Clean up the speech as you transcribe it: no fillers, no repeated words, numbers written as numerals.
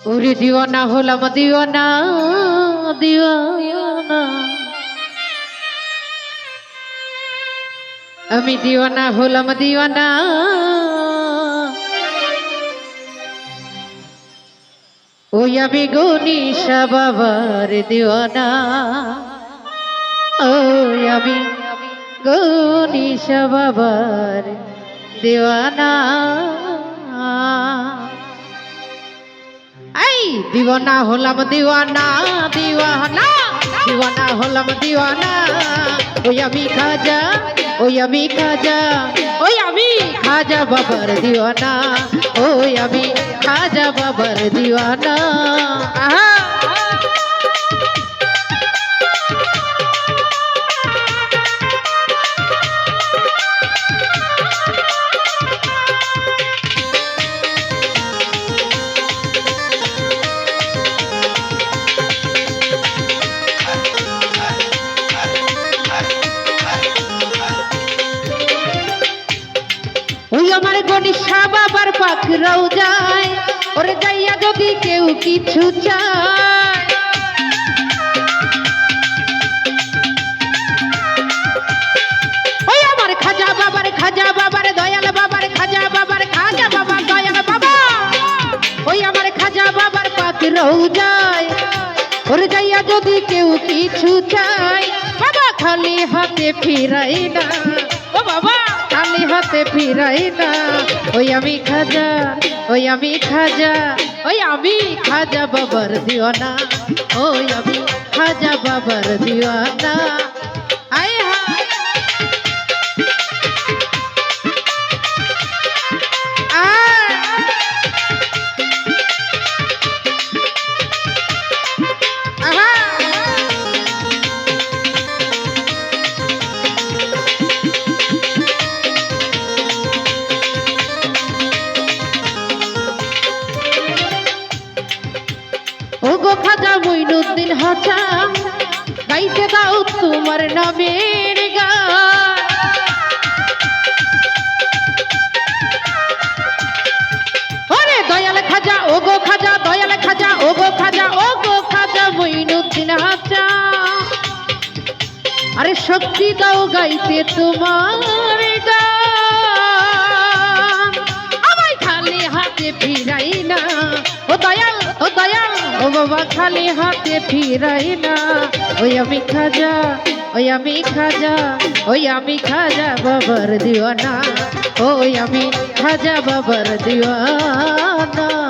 ওরে দিওয়ানা হলাম দিওয়ানা দিওয়ানা আমি দিওয়ানা হলাম দিওয়ানা ওই আমি গনিশা বাবার দিওয়ানা ওই আমি গনিশা বাবার দিওয়ানা दीवाना होलम दीवाना दीवाना दीवाना होलम दीवाना ओई अमी खाजा ओई अमी खाजा ओई अमी खाजा बाबर दीवाना ओई अमी खाजा बाबर दीवाना গনিশা বাবার পাখরাও যায় ওরে যাইয়া যদি কেউ কিছু চায় ওই আমার খাজা বাবার দয়াল বাবার খাজা বাবার দয়াল বাবা ওই আমার খাজা বাবার পাখরাও যায় ওরে যাইয়া যদি কেউ কিছু চায় বাবা খালি হাতে ফিরাই না ও বাবা খালি হাতে ফিরাই না ওই আমি খাজা ওই আমি খাজা ওই আমি খাজা বাবার দিওয়ানা ওই আমি খাজা বাবার দিওয়ানা আয় হায় ওগো খাজা মঈনুদ্দিন হাজা গাইতে দাও তোমার নামের গান ওরে দয়াল খাজা ওগো খাজা দয়াল খাজা ওগো খাজা মঈনুদ্দিন হাজা আরে শক্তি দাও গাইতে তোমার গান আমায় খালি হাতে ফিরাই না ও দয়াল ও বাবা খালি হাতে ফিরাই না ওই আমি খাজা ওই আমি খাজা ওই আমি খাজা বাবার দিওয়ানা ওই আমি খাজা বাবার দিওয়ানা